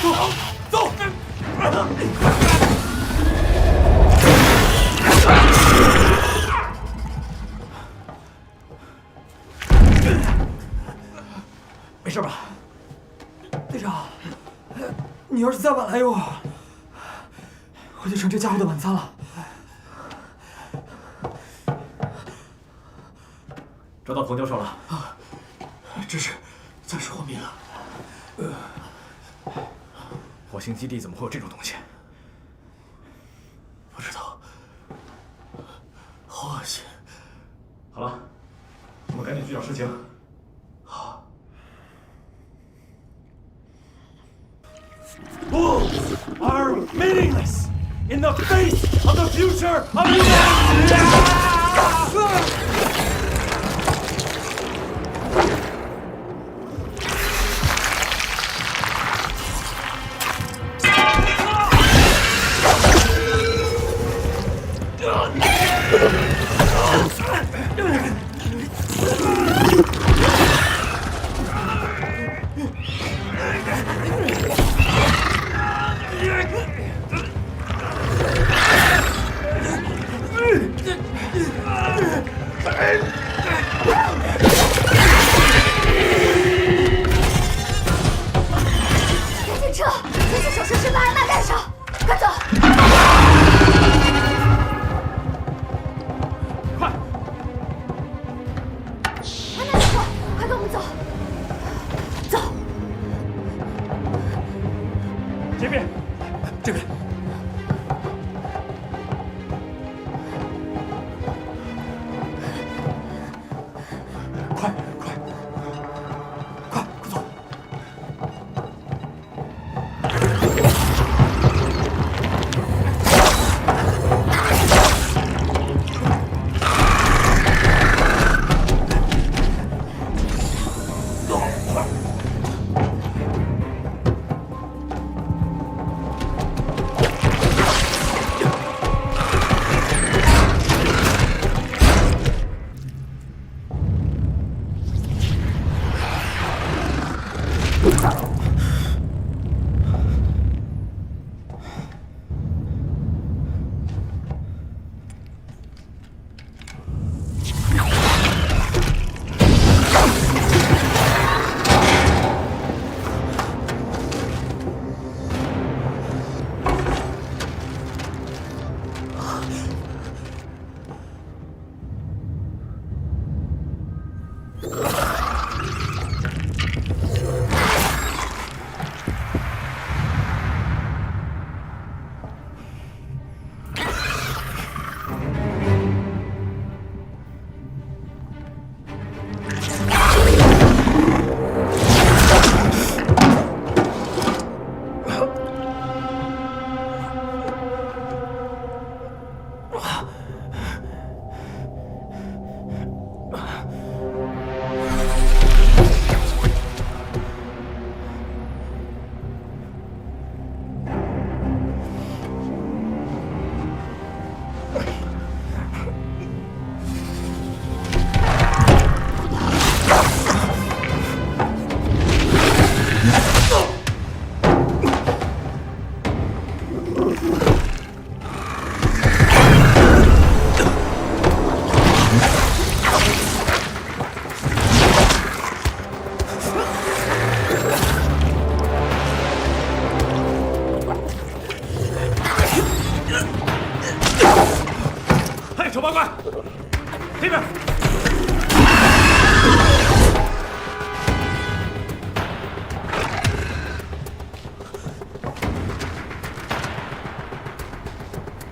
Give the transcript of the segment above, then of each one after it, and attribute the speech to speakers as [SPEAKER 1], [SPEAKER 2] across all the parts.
[SPEAKER 1] 走。没事吧，队长？你要是再晚来一会儿，我就成这家伙的晚餐了。找到冯教授了啊，这是暂时获命了。火星基地怎么会有这种东西？不知道，好恶心。好了，我们赶紧去找事情。好。Wolves are meaningless in the face of the future of humanity.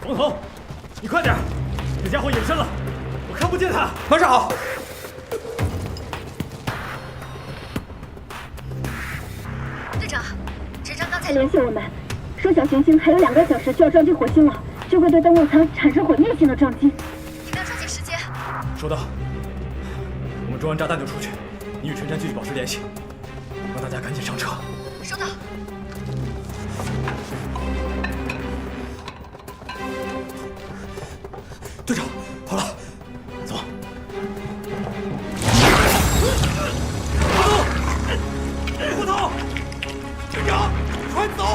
[SPEAKER 1] 王头，你快点！这家伙隐身了，我看不见他。马上好。
[SPEAKER 2] 队长，陈长刚才联系我们，说小行星还有2个小时就要撞击火星了，就会对登陆舱产生毁灭性的撞击。你们要抓紧时间。
[SPEAKER 1] 收到。我们装完炸弹就出去，你与陈山继续保持联系，让大家赶紧上车。
[SPEAKER 2] 收到。
[SPEAKER 1] 队长，好了，走。胡头，队长，快走！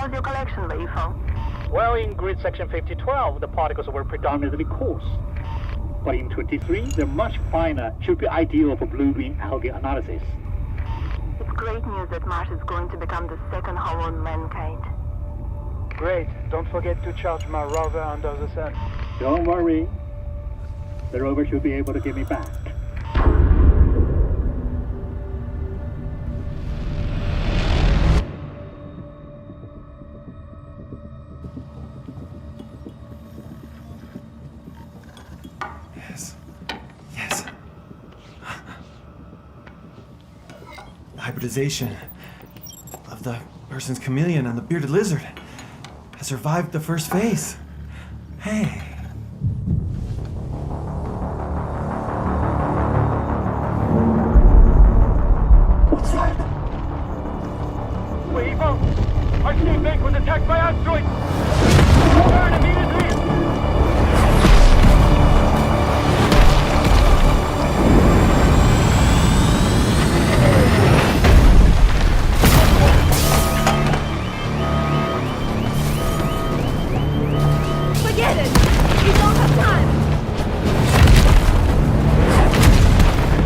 [SPEAKER 3] How's your collection, Wei Yifeng?
[SPEAKER 4] Well, in grid section 5012, the particles were predominantly coarse. But in 23, they're much finer, should be ideal for blue-green algae analysis.
[SPEAKER 3] It's great news that Mars is going to become the second home on mankind.
[SPEAKER 5] Great. Don't forget to charge my rover under the sun.
[SPEAKER 4] Don't worry. The rover should be able to get me back.
[SPEAKER 1] Yes. Yes. The hybridization of the person's chameleon and the bearded lizard has survived the first phase. Hey. What's that?
[SPEAKER 5] Wei Yifeng! Our team mate was attacked by asteroids! Turn immediately!
[SPEAKER 2] Forget it! We don't have time!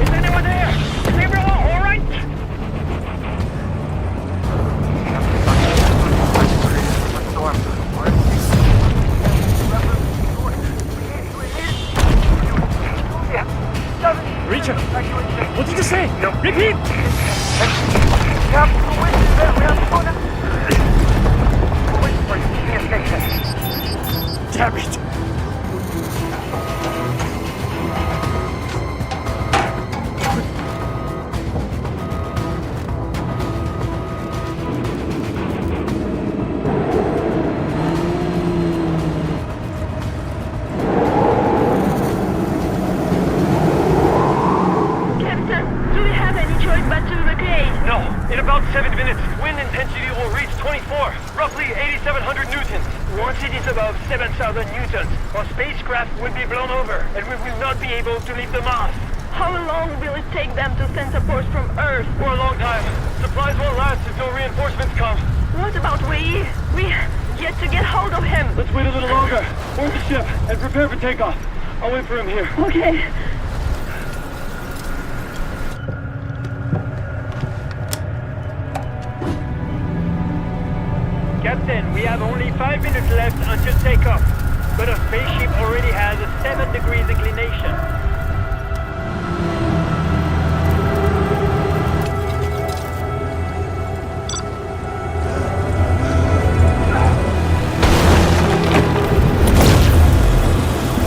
[SPEAKER 5] Is anyone there? Is everyone all right?
[SPEAKER 4] Richard, what did you say? Repeat! Damn it!
[SPEAKER 3] Captain, do we have any choice but to evacuate?
[SPEAKER 5] No. In about 7 minutes, wind intensity will reach 24, roughly 8,700 newtons. Once it is above 7,000 newtons, our spacecraft will be blown over, and we will not be able to leave the Mars.
[SPEAKER 3] How long will it take them to send supports from Earth?
[SPEAKER 5] For a long time. Supplies won't last until reinforcements come.
[SPEAKER 3] What about Wei Yi? We yet to get hold of him.
[SPEAKER 5] Let's wait a little longer. Board the ship and prepare for takeoff. I'll wait for him here.
[SPEAKER 3] Okay.
[SPEAKER 5] Captain, we have only 5 minutes left until takeoff, but our spaceship already has a 7 degrees inclination.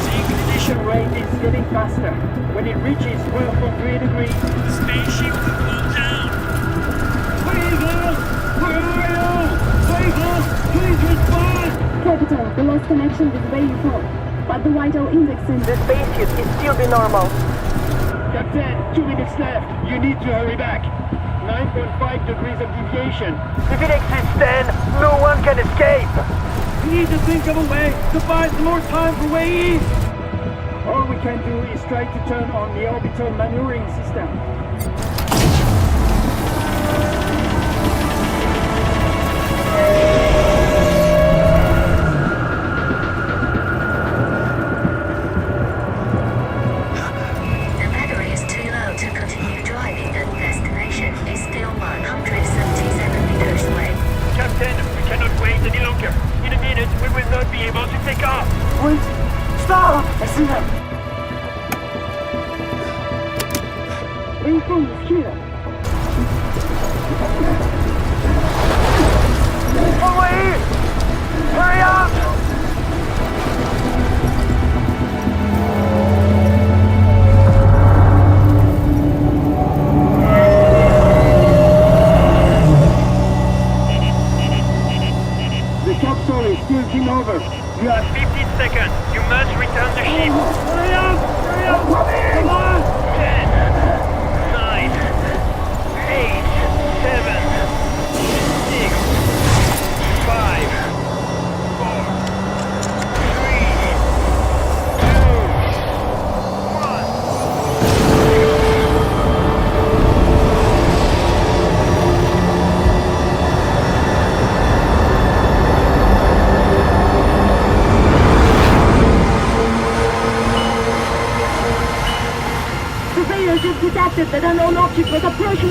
[SPEAKER 4] The inclination rate is getting faster. When it reaches 12.3 degrees, the spaceship will slow down. Weevil! Where are you? Weevil! Please respond!
[SPEAKER 2] Capital, we lost connection with Wei Yifeng, but the vital index in
[SPEAKER 3] The spaceship is still be normal.
[SPEAKER 4] Captain, 2 minutes left. You need to hurry back. 9.5 degrees of deviation.
[SPEAKER 5] If it exists then, no one can escape.
[SPEAKER 4] We need to think of a way to buy some more time for Wei Yi. All we can do is try to turn on the orbital maneuvering system.
[SPEAKER 6] The battery is too low to continue driving and destination is still 177 meters away.
[SPEAKER 5] Captain, we cannot wait any longer. In a minute, we will not be able to take off.
[SPEAKER 1] Wait! Stop! I see them!
[SPEAKER 2] Wei Yifeng is here.
[SPEAKER 5] Wait! Hurry up!
[SPEAKER 4] The capsule is tilting over. You have
[SPEAKER 5] 15 seconds. You must return the ship.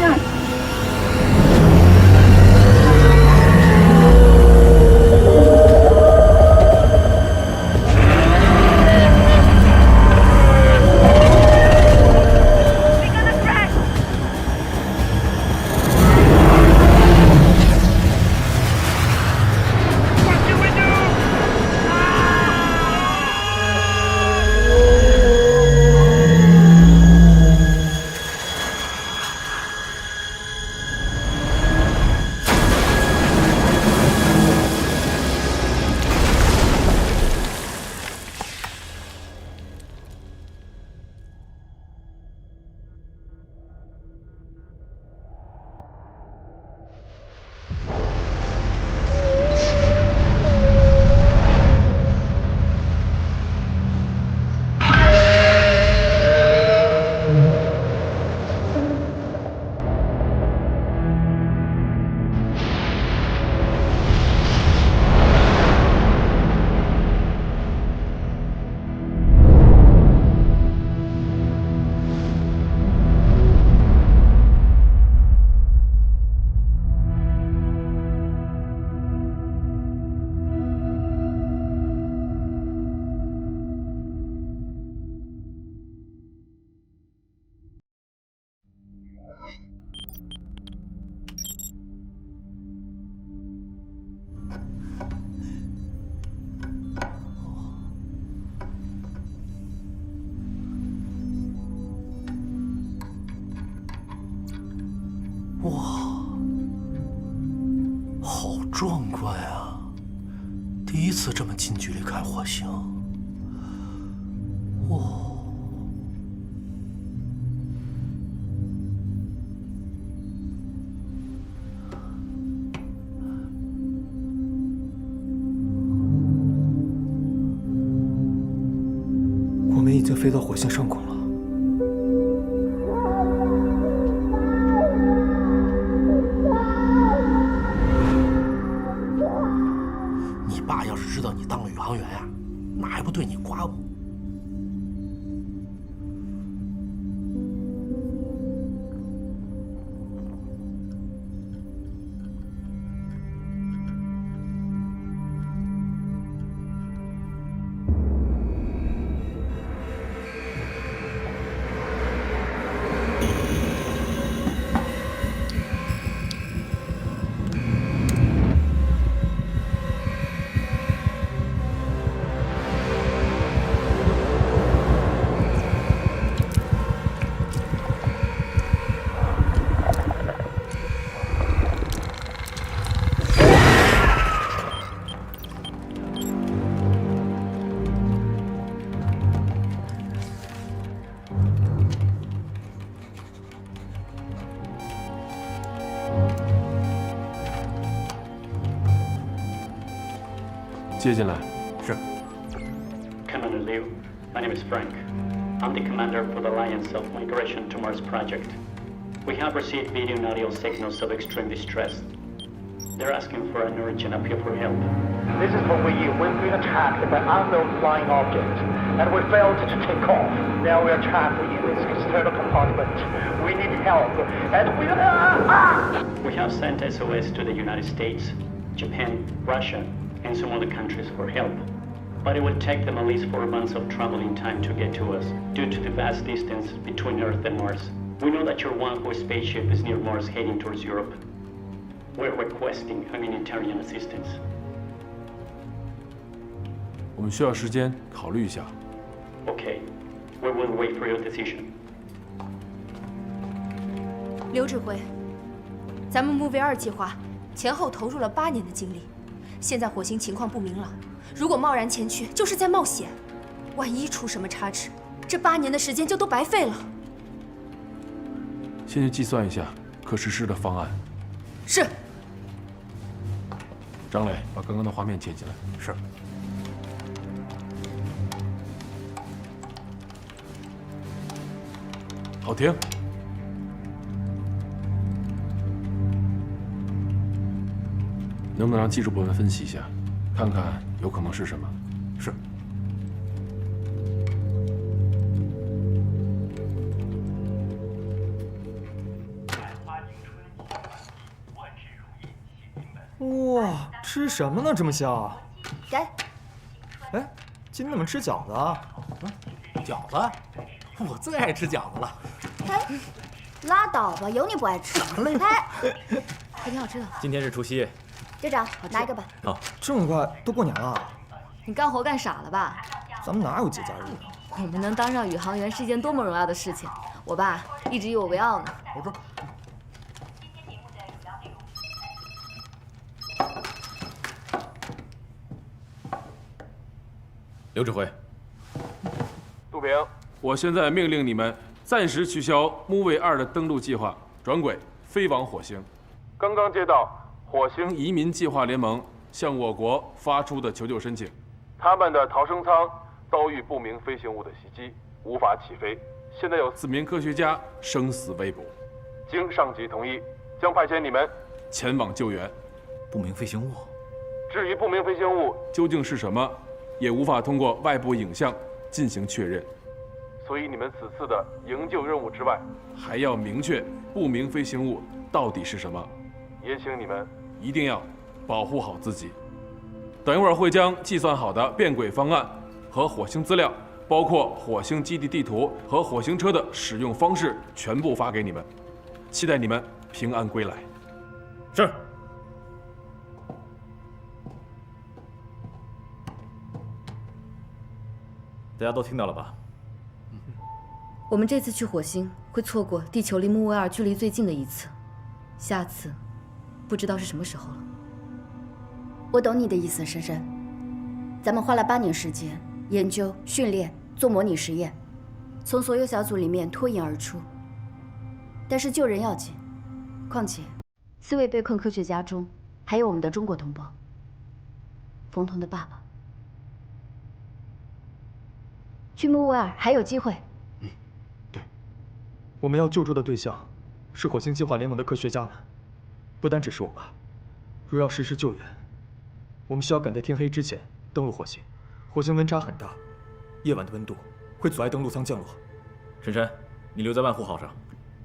[SPEAKER 2] 面。
[SPEAKER 7] 好壮观啊！第一次这么近距离看火星。哇！
[SPEAKER 1] 我们已经飞到火星上空了。
[SPEAKER 7] 你爸要是知道你当了宇航员呀，那还不对你刮目？
[SPEAKER 8] 接进来。
[SPEAKER 7] 是。
[SPEAKER 9] Commander Liu, my name is Frank. I'm the commander for the Alliance of Migration to Mars project. We have received video and audio signals of extreme distress. They're asking for an urgent appeal for help.
[SPEAKER 4] This is for Yu. We've been attacked by unknown flying objects, and we failed to take off. Now we are trapped in this external compartment. We need help, and
[SPEAKER 9] We have sent SOS to the United States, Japan, Russia, and some other countries for help. But it will take them at least 4 months of traveling time to get to us, due to the vast distance between Earth and Mars. We know that your Wanhua spaceship is near Mars heading towards Europe. We're requesting humanitarian assistance.
[SPEAKER 8] 我们需要时间考虑一下。
[SPEAKER 9] Okay, we will wait for your decision.
[SPEAKER 10] 刘指挥，咱们木卫2计划前后投入了8年的精力，现在火星情况不明朗，如果贸然前去，就是在冒险。万一出什么差池，这8年的时间就都白费了。
[SPEAKER 8] 先去计算一下可实施的方案。
[SPEAKER 10] 是。
[SPEAKER 8] 张磊，把刚刚的画面切进来。
[SPEAKER 7] 是。
[SPEAKER 8] 好，停。能不能让技术部门分析一下，看看有可能是什么？
[SPEAKER 7] 是。
[SPEAKER 1] 哇，吃什么呢？这么香？
[SPEAKER 10] 给。
[SPEAKER 1] 哎，今天怎么吃饺子啊？
[SPEAKER 7] 饺子？我最爱吃饺子了。
[SPEAKER 2] 哎，拉倒吧，有你不爱吃。
[SPEAKER 10] 哎，还挺好吃的。
[SPEAKER 11] 今天是除夕。
[SPEAKER 2] 队长，拿一个吧。
[SPEAKER 11] 好，
[SPEAKER 1] 这么快都过年了？
[SPEAKER 10] 你干活干傻了吧？
[SPEAKER 1] 咱们哪有节假日啊？
[SPEAKER 10] 我们能当上宇航员是一件多么荣耀的事情，我爸一直以我为傲呢。
[SPEAKER 7] 我说。
[SPEAKER 11] 刘指挥，
[SPEAKER 8] 杜平，我现在命令你们暂时取消木卫2的登陆计划，转轨飞往火星。刚刚接到火星移民计划联盟向我国发出的求救申请，他们的逃生舱遭遇不明飞行物的袭击，无法起飞。现在有4名科学家生死未卜，经上级同意，将派遣你们前往救援。
[SPEAKER 11] 不明飞行物？
[SPEAKER 8] 至于不明飞行物究竟是什么，也无法通过外部影像进行确认。所以你们此次的营救任务之外，还要明确不明飞行物到底是什么。也请你们一定要保护好自己。等一会儿会将计算好的变轨方案和火星资料，包括火星基地地图和火星车的使用方式，全部发给你们。期待你们平安归来。
[SPEAKER 11] 是。大家都听到了吧？
[SPEAKER 10] 我们这次去火星会错过地球离木卫2距离最近的一次，下次不知道是什么时候了。
[SPEAKER 2] 我懂你的意思，珊珊。咱们花了8年时间研究、训练、做模拟实验，从所有小组里面脱颖而出。但是救人要紧，况且4位被困科学家中还有我们的中国同胞，冯童的爸爸。去木卫2还有机会。
[SPEAKER 1] 对，我们要救助的对象是火星计划联盟的科学家们，不单只是我爸。若要实施救援，我们需要赶在天黑之前登陆火星。火星温差很大，夜晚的温度会阻碍登陆舱降落。
[SPEAKER 11] 珊珊，你留在万户号上，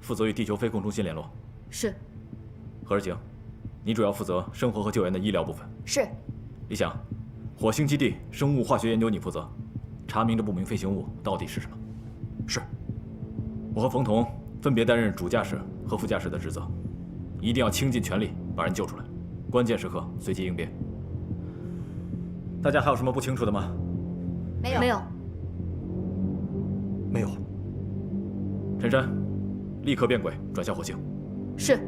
[SPEAKER 11] 负责与地球飞控中心联络。
[SPEAKER 10] 是。
[SPEAKER 11] 何日晴，你主要负责生活和救援的医疗部分。
[SPEAKER 2] 是。
[SPEAKER 11] 李想，火星基地生物化学研究你负责，查明这不明飞行物到底是什么。
[SPEAKER 1] 是。
[SPEAKER 11] 我和冯童分别担任主驾驶和副驾驶的职责，一定要倾尽全力把人救出来，关键时刻随机应变。大家还有什么不清楚的吗？
[SPEAKER 10] 没有。
[SPEAKER 1] 没有。
[SPEAKER 11] 陈珊，立刻变轨转向火星。
[SPEAKER 10] 是。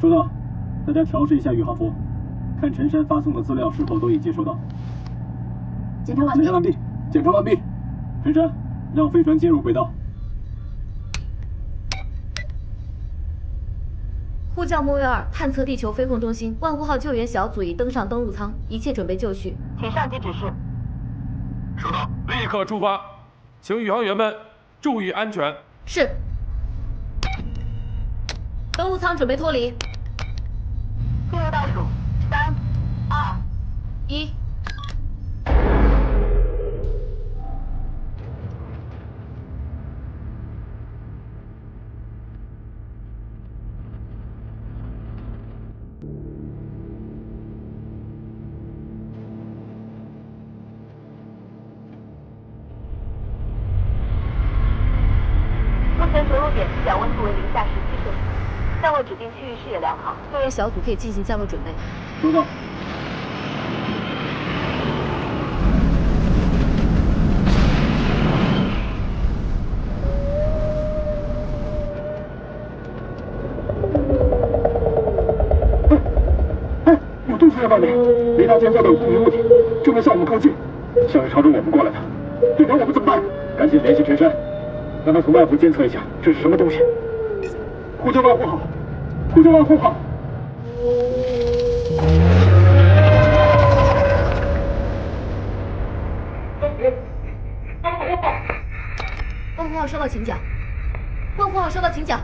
[SPEAKER 12] 收到，大家调试一下宇航服，看陈珊发送的资料是否都已接收到。
[SPEAKER 2] 检查完毕。
[SPEAKER 12] 检查完毕。陈珊，让飞船进入轨道。
[SPEAKER 10] 呼叫木卫2探测地球飞控中心，万户号救援小组已登上登陆舱，一切准备就绪。
[SPEAKER 3] 请上级指示。
[SPEAKER 8] 收到，立刻出发，请宇航员们注意安全。
[SPEAKER 10] 是。登陆舱准备脱离。
[SPEAKER 3] 进入倒数3、2、
[SPEAKER 10] 1。
[SPEAKER 3] 目前着陆点地表温度为零下17摄氏度。降落指定区域视野良好，
[SPEAKER 10] 救援小组可以进行降落准备。
[SPEAKER 12] 收到。有东西在外面，雷达监测到有不明物体，正在向我们靠近，像是朝着我们过来的。队长，我们怎么办？赶紧联系陈珊，让他从外部监测一下这是什么东西。呼叫万户号，呼叫万户号。
[SPEAKER 10] 万户号收到，请讲。万户号收到，请讲。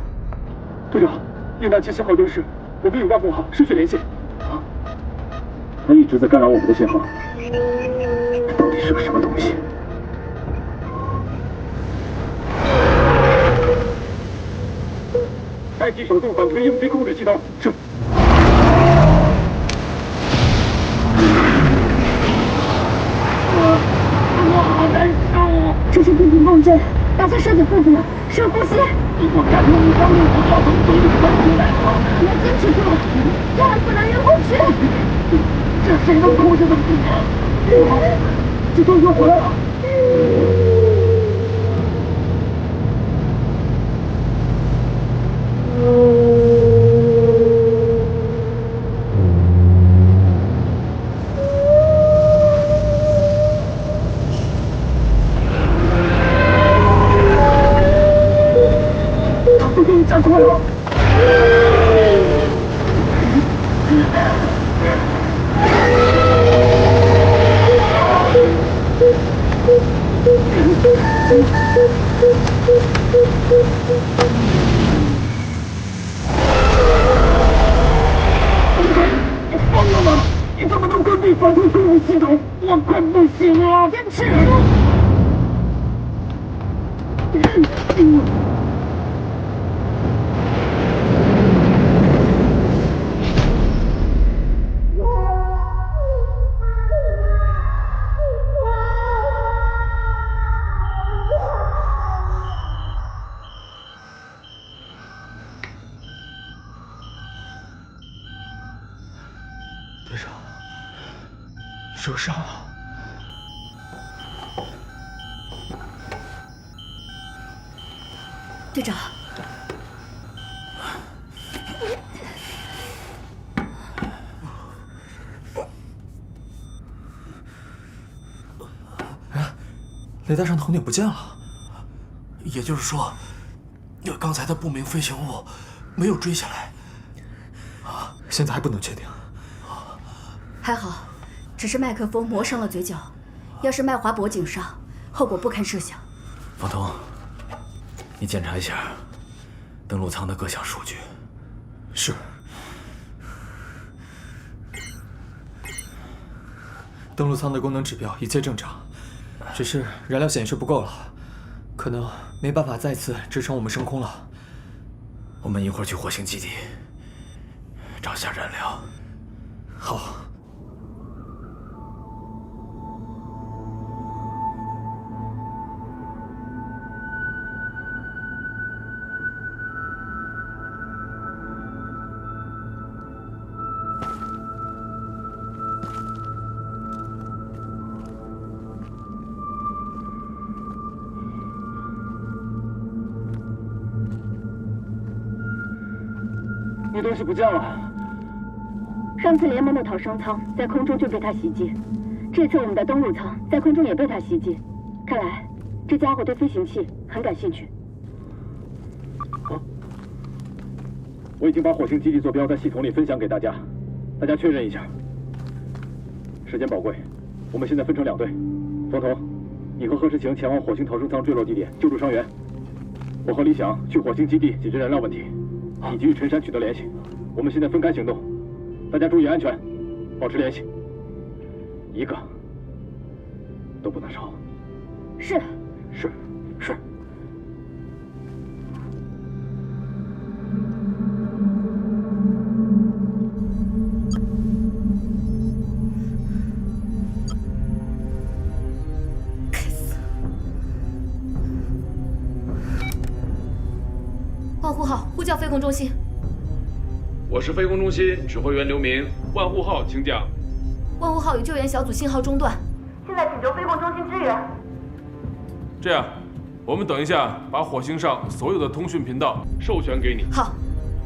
[SPEAKER 12] 队长，应答器信号丢失，我们与万户号失去联系。啊！他一直在干扰我们的信号，这到底是个什么东西？待机手动反推应飞控制系统是。我好难受。
[SPEAKER 13] 这是地平共振，大家身体不符，深呼吸。
[SPEAKER 12] 我感觉我刚用不到从嘴里钻出来了。
[SPEAKER 13] 要坚持住，千万不能晕过去。
[SPEAKER 12] 这谁能控制得住啊？这都又回来了。加快了！你疯了吗？你怎么能关闭反推控制系统？我快不行了！坚持住！
[SPEAKER 1] 队长，受伤了。
[SPEAKER 2] 队长，
[SPEAKER 1] 哎，雷达上头顶不见了。
[SPEAKER 7] 也就是说，刚才的不明飞行物没有追下来。
[SPEAKER 1] 现在还不能确定。
[SPEAKER 2] 还好，只是麦克风磨伤了嘴角，要是麦划脖颈上，后果不堪设想。
[SPEAKER 11] 方彤，你检查一下登陆舱的各项数据。
[SPEAKER 1] 是。登陆舱的功能指标一切正常，只是燃料显示不够了，可能没办法再次支撑我们升空了。
[SPEAKER 11] 我们一会儿去火星基地找下燃料。
[SPEAKER 1] 好。
[SPEAKER 12] 你东西不见了。
[SPEAKER 13] 上次联盟的逃生舱在空中就被他袭击，这次我们的登陆舱在空中也被他袭击，看来这家伙对飞行器很感兴趣。
[SPEAKER 12] 我已经把火星基地坐标在系统里分享给大家，大家确认一下。时间宝贵，我们现在分成2队，冯彤，你和何世晴前往火星逃生舱坠落地点救助伤员，我和李想去火星基地解决燃料问题，以及与陈山取得联系。我们现在分开行动，大家注意安全，保持联系，一个都不能少。
[SPEAKER 13] 是。
[SPEAKER 12] 是。
[SPEAKER 10] 万户号，呼叫飞控中心。
[SPEAKER 8] 我是飞控中心指挥员刘明，万户号，请讲。
[SPEAKER 10] 万户号与救援小组信号中断，
[SPEAKER 3] 现在请求飞控中心支援。
[SPEAKER 8] 这样，我们等一下把火星上所有的通讯频道授权给你。
[SPEAKER 10] 好。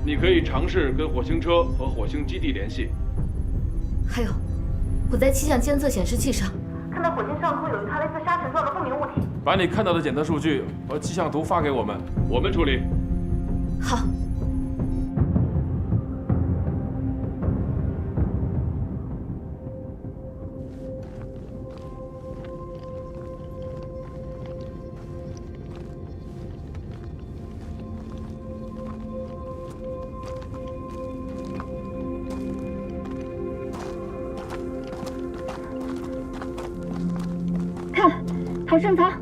[SPEAKER 8] 你可以尝试跟火星车和火星基地联系。
[SPEAKER 10] 还有，我在气象监测显示器上
[SPEAKER 3] 看到火星上空有一团类似沙尘状的不明物体。
[SPEAKER 8] 把你看到的检测数据和气象图发给我们，我们处理。
[SPEAKER 10] 好。
[SPEAKER 13] 逃生舱。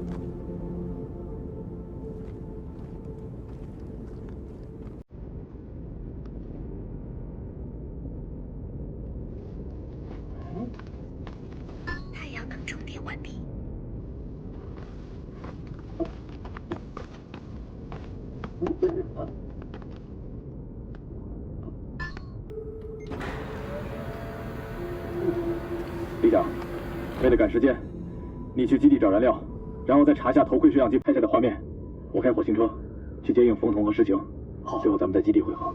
[SPEAKER 6] 太阳能充电完毕。
[SPEAKER 12] 李长，为了赶时间，你去基地找燃料，然后再查下头盔摄像机拍下的画面。我开火星车去接应冯童和石晴。好，最后咱们在基地会合。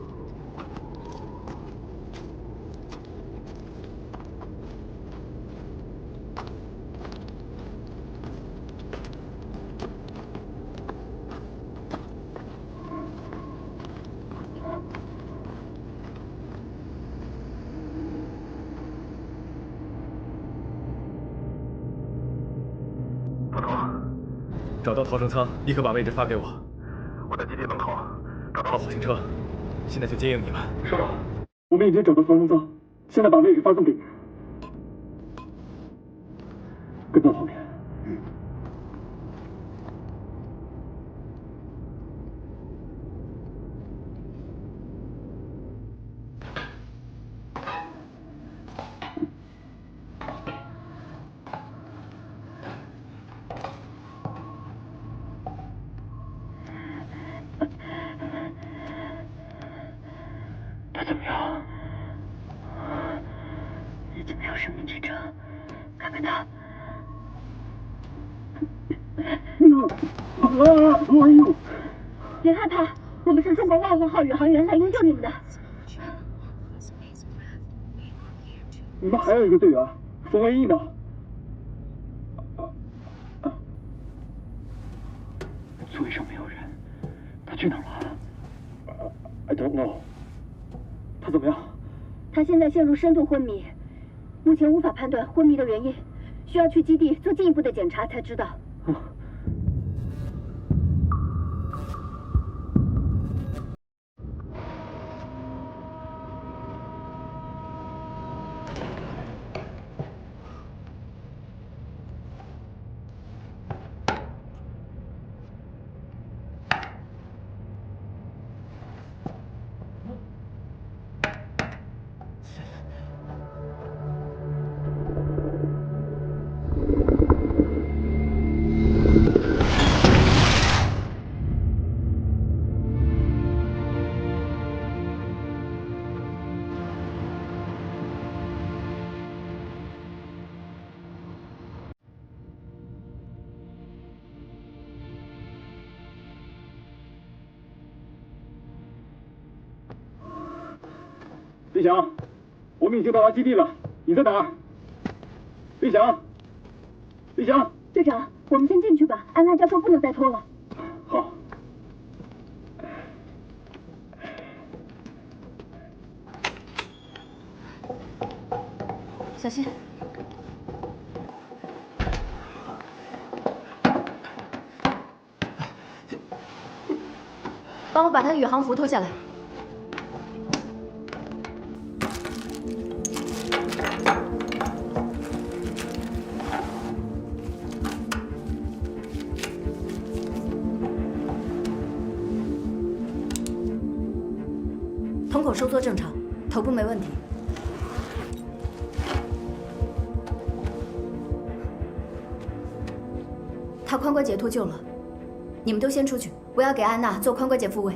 [SPEAKER 1] 找到逃生舱，立刻把位置发给我。
[SPEAKER 12] 我在基地门口
[SPEAKER 1] 找到火星车，现在就接应你们。
[SPEAKER 12] 是吧？我们已经找到逃生舱，现在把位置发送给你。跟到后面。
[SPEAKER 13] 他怎么样？已经没有生命支撑，看看他。别害怕，我们是中国万户号宇航员来营救你们的。
[SPEAKER 12] 你们还有一个队员，冯文义呢？座位上没有人，他去哪儿了？I don't know。他怎么样？
[SPEAKER 13] 他现在陷入深度昏迷，目前无法判断昏迷的原因，需要去基地做进一步的检查才知道。
[SPEAKER 12] 李翔，我们已经到达基地了，你在哪儿？李翔，李翔，
[SPEAKER 13] 队长，我们先进去吧，安娜教授不能再拖了。
[SPEAKER 12] 好。
[SPEAKER 2] 小心。帮我把他的宇航服脱下来。瞳孔收缩正常，头部没问题。他髋关节脱臼了，你们都先出去，我要给安娜做髋关节复位。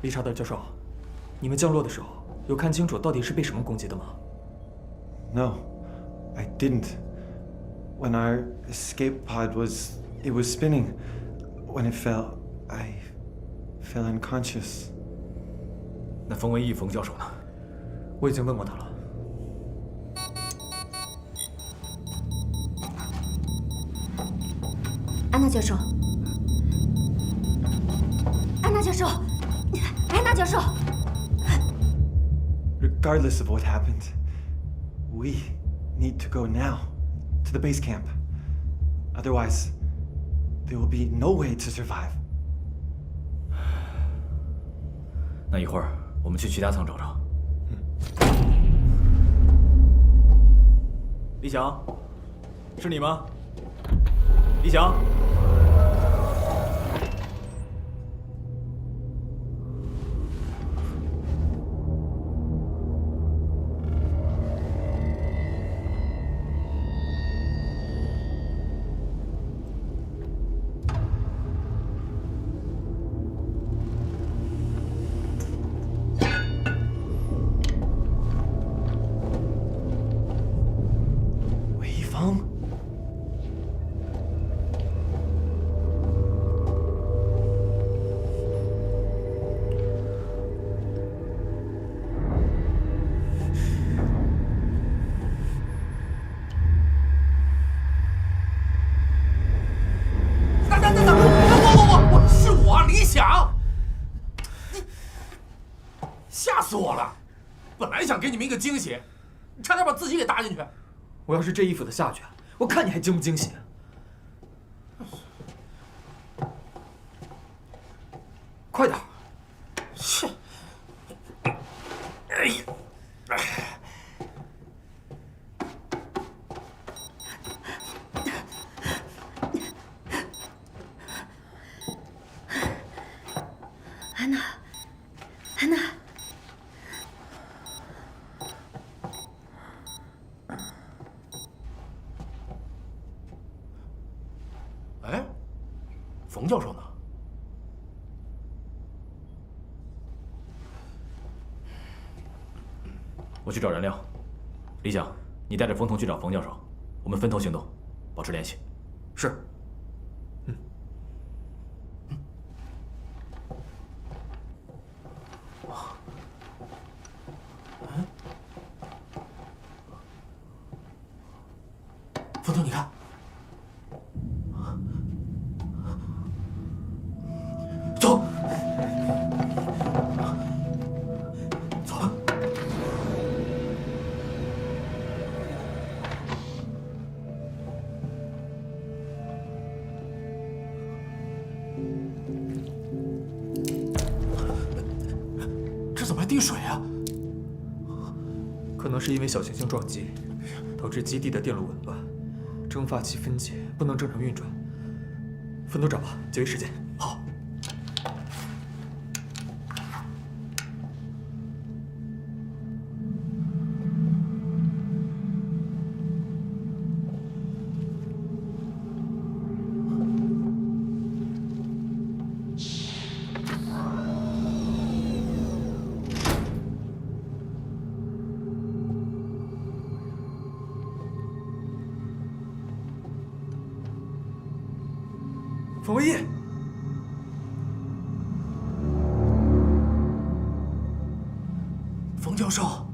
[SPEAKER 1] 理查德教授，你们降落的时候有看清楚到底是被什么攻击的吗
[SPEAKER 14] ？No, I didn't. When our escape pod was spinning. When it fell, I fell unconscious.
[SPEAKER 11] 那冯文义冯教授呢？
[SPEAKER 1] 我已经问过他了。
[SPEAKER 2] 安娜教授，安娜教授，安娜教授。
[SPEAKER 14] Regardless of what happened, we need to go now to the base camp. Otherwise, there will be no way to survive.
[SPEAKER 11] 那一会儿我们去其他舱找找。李想，是你吗？李想。
[SPEAKER 7] 给你们一个惊喜，你差点把自己给搭进去。
[SPEAKER 1] 我要是这衣服的下去，我看你还惊不惊喜？快点！
[SPEAKER 7] 切！哎呀！
[SPEAKER 2] 安娜，安娜。
[SPEAKER 7] 冯教授呢？
[SPEAKER 11] 我去找燃料。李想，你带着冯彤去找冯教授，我们分头行动，保持联系。
[SPEAKER 1] 是。
[SPEAKER 7] 冯彤，你看。 走，走吧。这怎么还滴水啊？
[SPEAKER 1] 可能是因为小行星撞击，导致基地的电路紊乱，蒸发器分解，不能正常运转。分头找吧，节约时间。
[SPEAKER 7] 好。
[SPEAKER 1] 冯唯一，
[SPEAKER 7] 冯教授，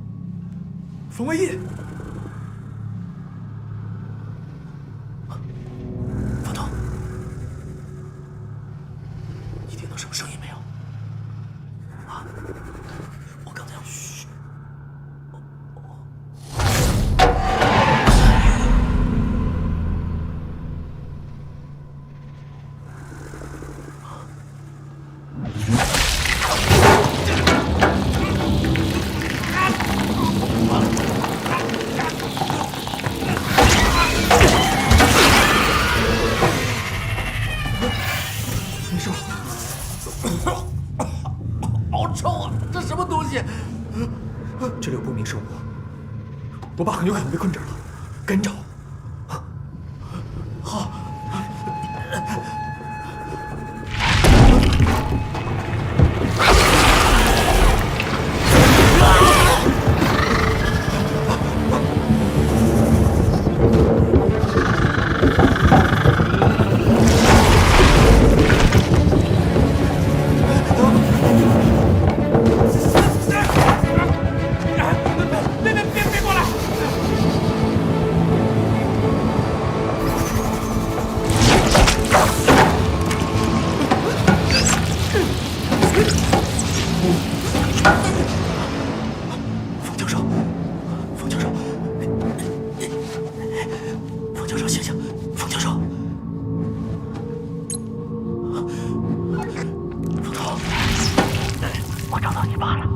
[SPEAKER 1] 冯唯一，
[SPEAKER 7] 冯彤，你听到什么声音没有？啊，我刚才要嘘。
[SPEAKER 1] 这里有不明生物，我爸很有可能被困这儿了，赶紧找。
[SPEAKER 7] 好。
[SPEAKER 6] 我找到你爸了。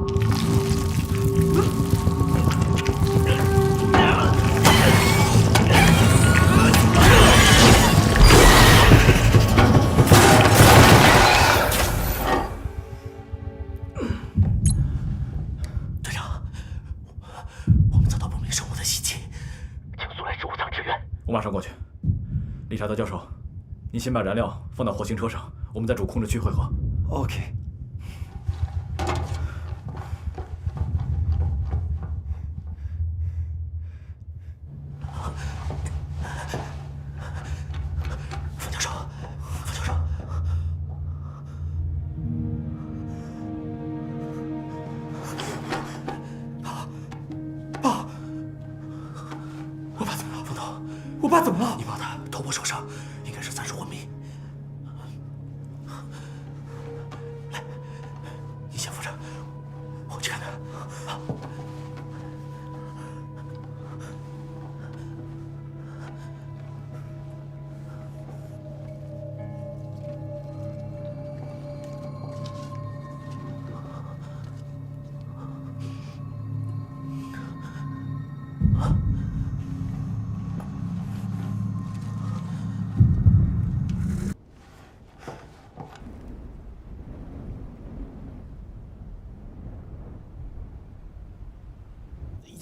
[SPEAKER 11] 理查德教授，您先把燃料放到火星车上，我们在主控制区汇合。
[SPEAKER 14] OK。
[SPEAKER 7] 冯教授，冯教授，爸，我爸怎么了？冯导，我爸怎么了？你爸的头部受伤，应该是暂时昏迷。来，你先扶着，我去看看。好。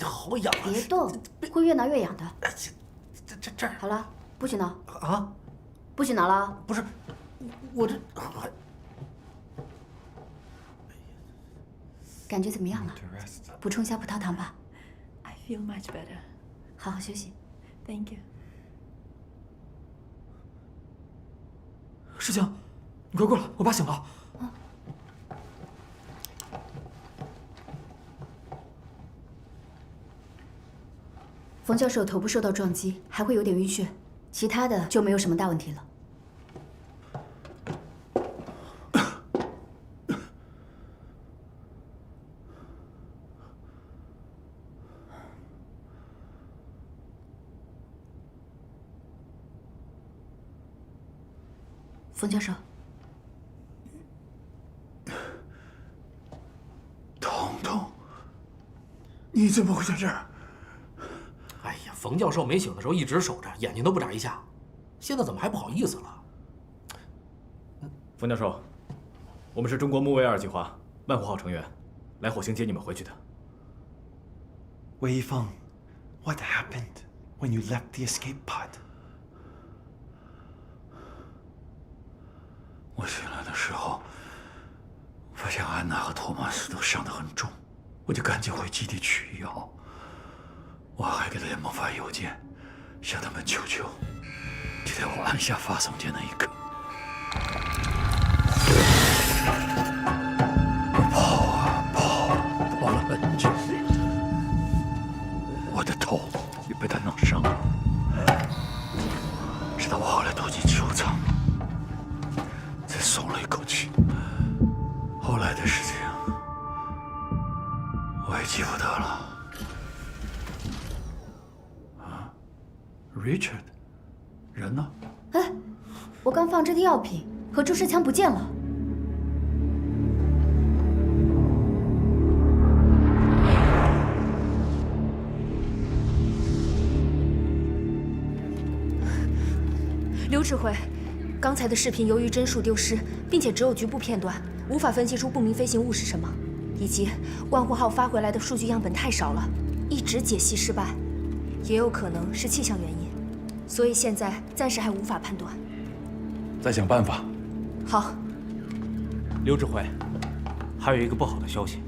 [SPEAKER 7] 好痒啊！
[SPEAKER 2] 别动，会越挠越痒的。
[SPEAKER 7] 这儿
[SPEAKER 2] 好了，不许挠
[SPEAKER 7] 啊！
[SPEAKER 2] 不许挠了。
[SPEAKER 7] 不是，我这
[SPEAKER 2] 感觉怎么样了？补充下葡萄糖吧。
[SPEAKER 15] I feel much better.
[SPEAKER 2] 好好休息。
[SPEAKER 15] Thank you.
[SPEAKER 7] 世情，你快过来，我爸醒了。
[SPEAKER 2] 冯教授头部受到撞击，还会有点晕眩，其他的就没有什么大问题了。冯教授，
[SPEAKER 7] 彤彤，你怎么会在这儿？ 哎呀，冯教授没醒的时候一直守着，眼睛都不眨一下，现在怎么还不好意思了？
[SPEAKER 11] 冯教授，我们是中国木卫2计划万户号成员，来火星接你们回去的。
[SPEAKER 14] 魏一峰 ，What happened when you left the escape pod？
[SPEAKER 16] 我醒来的时候，发现安娜和托马斯都伤得很重，我就赶紧回基地取药。 我还给联盟发邮件，向他们求救。就在我按下发送键那一刻，我跑了很久，我的头也被他弄伤了。直到我后来躲进储藏，才松了一口气。后来的事情，我也记不得了。 Richard， 人呢？
[SPEAKER 2] 哎，我刚放置的药品和注射枪不见了。
[SPEAKER 10] 刘指挥，刚才的视频由于帧数丢失，并且只有局部片段，无法分析出不明飞行物是什么，以及万户号发回来的数据样本太少了，一直解析失败，也有可能是气象原因。 所以现在暂时还无法判断，
[SPEAKER 8] 再想办法。
[SPEAKER 10] 好，
[SPEAKER 17] 刘指挥，还有一个不好的消息。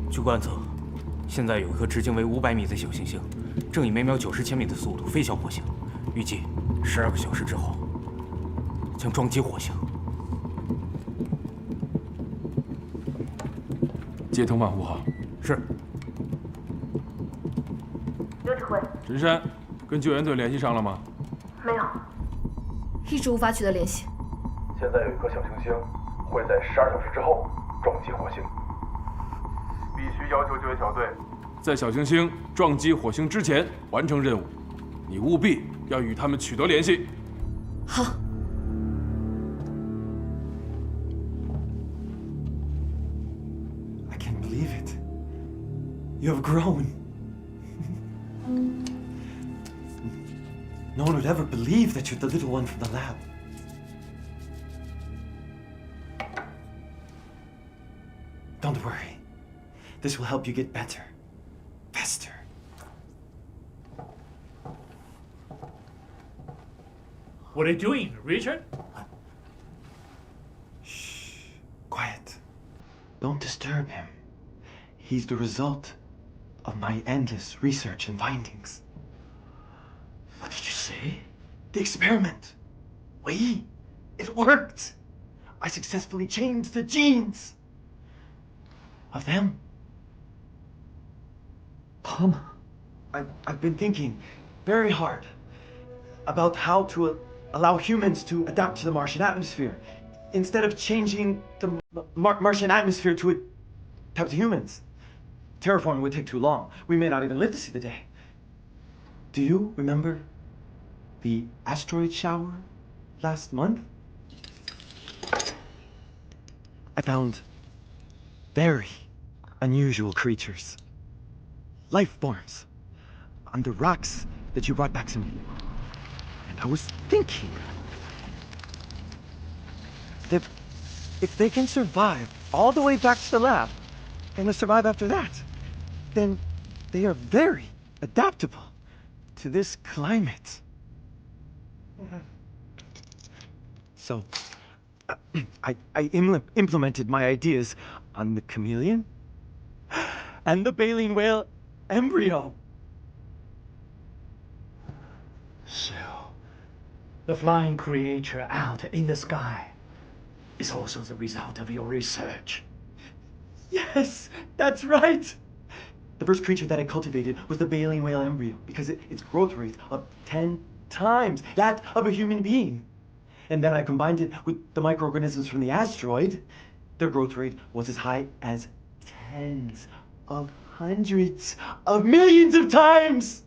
[SPEAKER 17] 据观测，现在有一颗直径为500米的小行星，正以每秒90千米的速度飞向火星，预计12个小时之后将撞击火星。
[SPEAKER 8] 接通万户号。
[SPEAKER 17] 是。
[SPEAKER 3] 刘指挥。
[SPEAKER 8] 陈山。 跟救援队联系上了吗？
[SPEAKER 3] 没有，
[SPEAKER 2] 一直无法取得联系。
[SPEAKER 12] 现在有一颗小行星会在12小时之后撞击火星，
[SPEAKER 8] 必须要求救援小队在小行星撞击火星之前完成任务。你务必要与他们取得联系。
[SPEAKER 2] 好。
[SPEAKER 14] I can't believe it. You have grown. No one would ever believe that you're the little one from the lab. Don't worry. This will help you get better. Faster.
[SPEAKER 16] What are you doing, Richard?
[SPEAKER 14] Shh. Quiet. Don't disturb him. He's the result of my endless research and findings.
[SPEAKER 16] What did you say?
[SPEAKER 14] The experiment. It worked. I successfully changed the genes of them.
[SPEAKER 1] Tom?
[SPEAKER 14] I've been thinking very hard about how to allow humans to adapt to the Martian atmosphere instead of changing the Martian atmosphere to adapt to humans. Terraforming would take too long. We may not even live to see the day. Do you remember the asteroid shower last month? I found very unusual creatures, life forms, on the rocks that you brought back to me. And I was thinking that if they can survive all the way back to the lab, and will survive after that, then they are very adaptable to this climate. So, I implemented my ideas on the chameleon and the baleen whale embryo.
[SPEAKER 16] So, the flying creature out in the sky is also the result of your research.
[SPEAKER 14] Yes, that's right. The first creature that I cultivated was the baleen whale embryo because its growth rate of 10 times that of a human being. And then I combined it with the microorganisms from the asteroid. Their growth rate was as high as tens of hundreds of millions of times.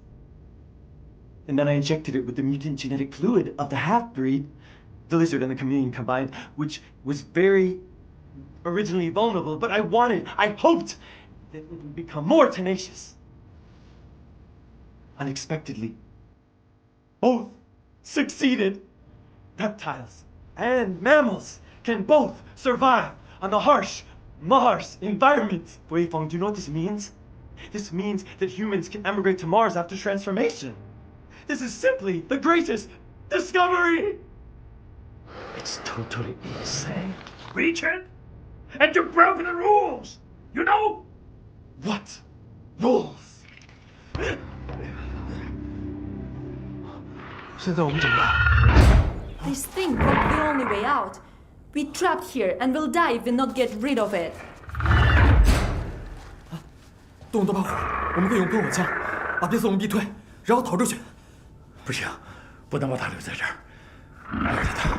[SPEAKER 14] And then I injected it with the mutant genetic fluid of the half-breed, the lizard and the chameleon combined, which was very originally vulnerable, but I hoped that it would become more tenacious. Unexpectedly, both succeeded. Reptiles and mammals can both survive on the harsh Mars environment. Wei Feng, do you know what this means? This means that humans can emigrate to Mars after transformation. This is simply the greatest discovery!
[SPEAKER 16] It's totally insane, Richard! And you broke the rules! You know?
[SPEAKER 14] What rules?
[SPEAKER 1] 现在我们怎么办？
[SPEAKER 15] This thing could be the only way out. We're trapped here and we'll die if we not get rid of it.
[SPEAKER 1] 动动把火，我们可以用喷火枪把变色龙逼退，然后逃出去。
[SPEAKER 16] 不行，不能把他留在这儿。为了他，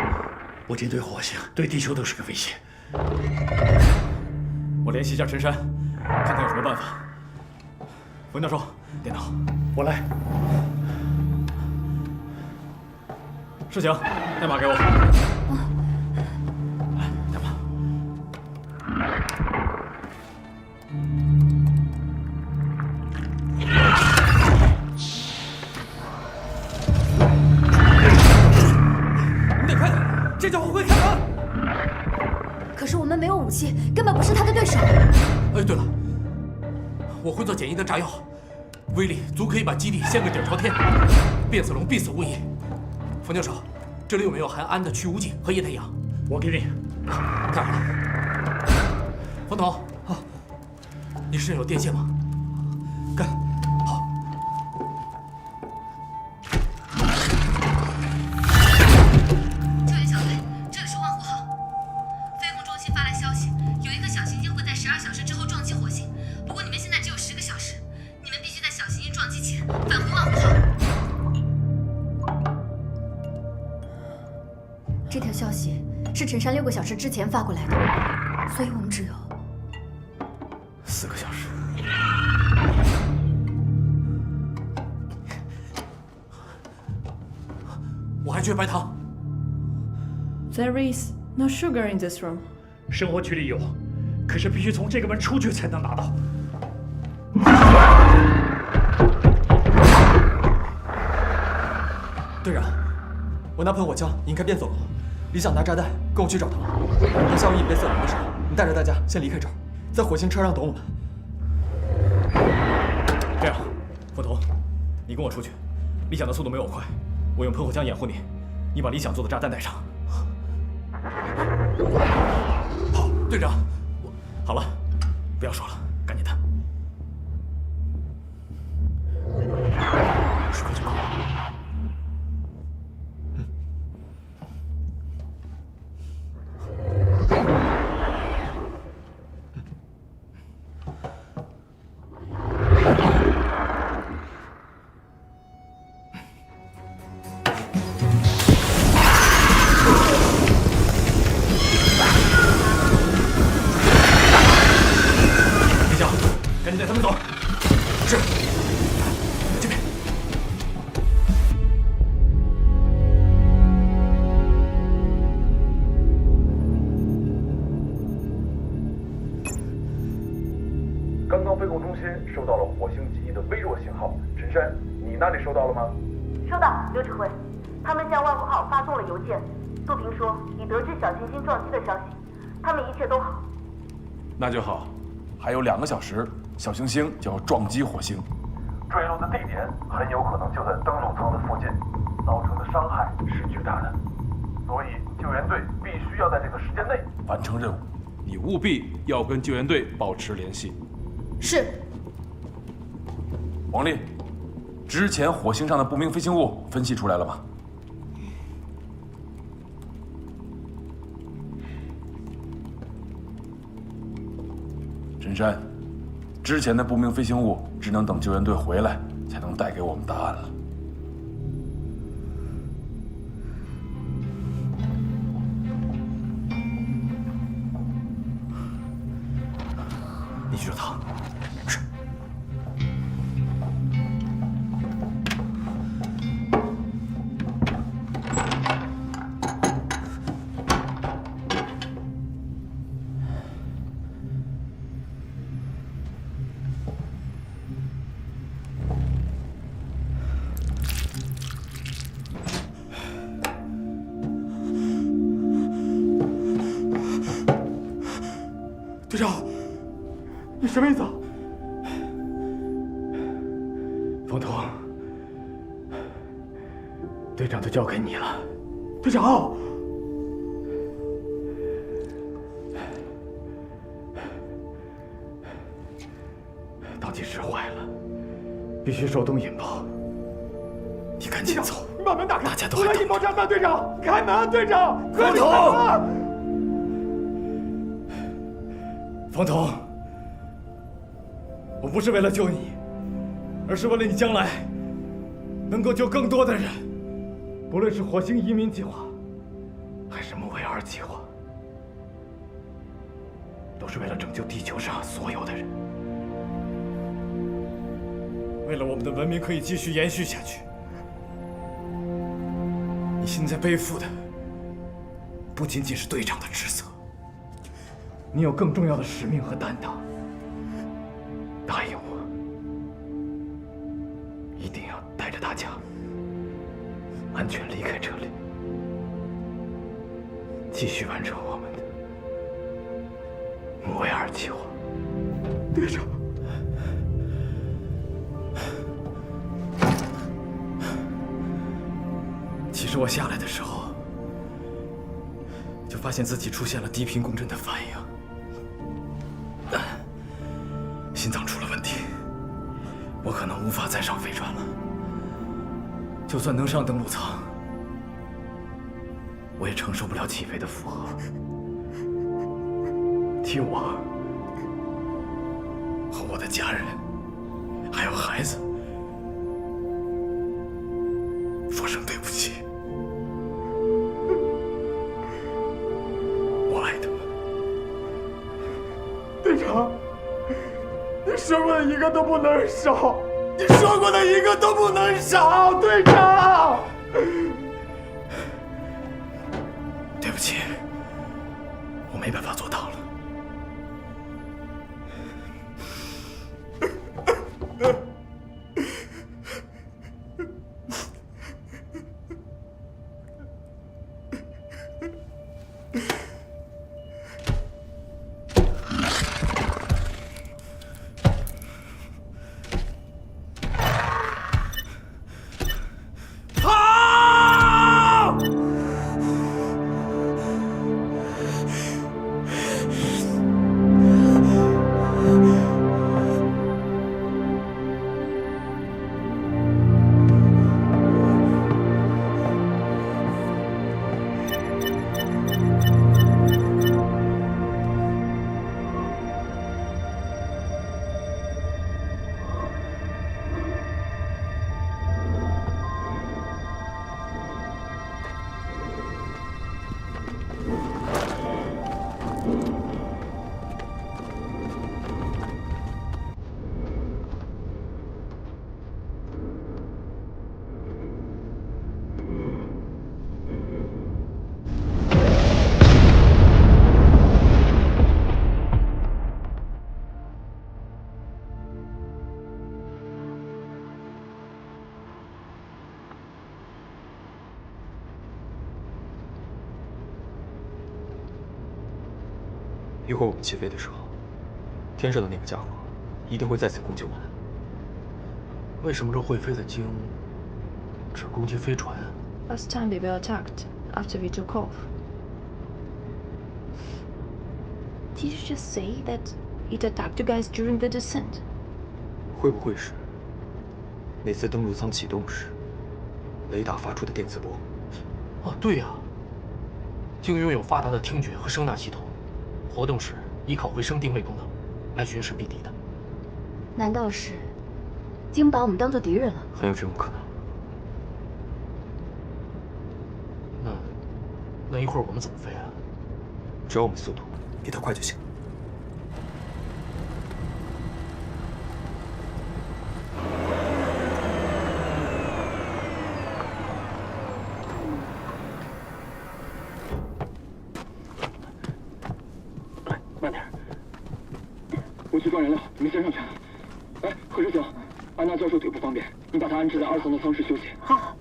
[SPEAKER 16] 不仅对火星，对地球都是个威胁。
[SPEAKER 11] 我联系一下陈山，看看有什么办法。冯教授，电脑，
[SPEAKER 16] 我来。
[SPEAKER 11] 世情，代码给我。来，代码。
[SPEAKER 1] 你得快点，这家伙会开门。
[SPEAKER 2] 可是我们没有武器，根本不是他的对手。
[SPEAKER 7] 哎，对了，我会做简易的炸药，威力足可以把基地掀个底朝天，变色龙必死无疑。 冯教授，这里有没有含氨的去污剂和液态氧？
[SPEAKER 16] 我给你。
[SPEAKER 7] 太好了。冯总，好，你身上有电线吗？干，好。
[SPEAKER 6] 救援小队，这里是万湖号。飞控中心发来消息，有一颗小行星会在12小时之后撞击火星。不过你们现在只有10个小时，你们必须在小行星撞击前返回万湖号。
[SPEAKER 2] 这条消息是陈山6个小时之前发过来的，所以我们只有
[SPEAKER 11] 4个小时。
[SPEAKER 7] 我还缺白糖。
[SPEAKER 15] There is no sugar in this room.
[SPEAKER 16] 生活区里有，可是必须从这个门出去才能拿到。
[SPEAKER 1] 队长，我拿喷火枪引开变色龙，李想拿炸弹跟我去找他们。等下午引变色龙的时候，你带着大家先离开这儿，在火星车上等我们。
[SPEAKER 11] 这样，凤头，你跟我出去。李想的速度没我快，我用喷火枪掩护你。你把李想做的炸弹带上。
[SPEAKER 7] 好，队长。
[SPEAKER 11] 好了，不要说了，赶紧的。10个就够了。带他们走。是。这边。
[SPEAKER 18] 刚刚飞控中心收到了火星基地的微弱信号，陈山，你那里收到了吗？
[SPEAKER 3] 收到，刘指挥。他们向万福号发送了邮件，杜平说已得知小行星撞击的消息，他们一切都好。
[SPEAKER 8] 那就好。还有2个小时，小行星就要撞击火星，
[SPEAKER 18] 坠落的地点很有可能就在登陆舱的附近，造成的伤害是巨大的，所以救援队必须要在这个时间内
[SPEAKER 8] 完成任务。你务必要跟救援队保持联系。
[SPEAKER 10] 是。
[SPEAKER 8] 王丽，之前火星上的不明飞行物分析出来了吗？陈山，之前的不明飞行物只能等救援队回来才能带给我们答案了。
[SPEAKER 11] 你去找他。是。
[SPEAKER 14] 队长，你什么意思啊？
[SPEAKER 11] 风头，队长就交给你了。
[SPEAKER 14] 队长，
[SPEAKER 11] 倒计时坏了，必须手动引爆。你赶紧走，
[SPEAKER 14] 你把门打开，
[SPEAKER 11] 大家都还等。
[SPEAKER 14] 引爆炸弹，队长，开门，队长，
[SPEAKER 11] 风头。风头，我不是为了救你，而是为了你将来能够救更多的人。不论是火星移民计划，还是木卫二计划，都是为了拯救地球上所有的人，为了我们的文明可以继续延续下去。你现在背负的不仅仅是队长的职责。你有更重要的使命和担当，答应我，一定要带着大家安全离开这里，继续完成我们的木卫二计划。
[SPEAKER 14] 队长，
[SPEAKER 11] 其实我下来的时候，就发现自己出现了低频共振的反应。心脏出了问题，我可能无法再上飞船了。就算能上登陆舱，我也承受不了起飞的负荷。替我和我的家人，还有孩子，说声对不起。我爱他们。
[SPEAKER 14] 队长。你说过的一个都不能少，你说过的一个都不能少，队长。
[SPEAKER 11] 对不起，我没办法做到了。
[SPEAKER 1] 一会儿我们起飞的时候，天上的那个家伙一定会再次攻击我们。
[SPEAKER 7] 为什么这会飞的鲸只攻击飞船
[SPEAKER 15] Last time they were attacked after we took off. Did you just say that it attacked you guys during the descent?
[SPEAKER 1] 会不会是那次登陆舱启动时，雷达发出的电磁波？
[SPEAKER 7] 哦，对呀，鲸拥有发达的听觉和声纳系统，活动时依靠回声定位功能来巡视避敌的。
[SPEAKER 2] 难道是鲸把我们当做敌人了？
[SPEAKER 1] 很有这种可能。
[SPEAKER 7] 那一会儿我们怎么飞啊？
[SPEAKER 1] 只要我们速度比它快就行。
[SPEAKER 12] 慢点，我去装燃料，你们先上去。哎，何志强，安娜教授腿不方便，你把她安置在2层的舱室休息。
[SPEAKER 2] 好。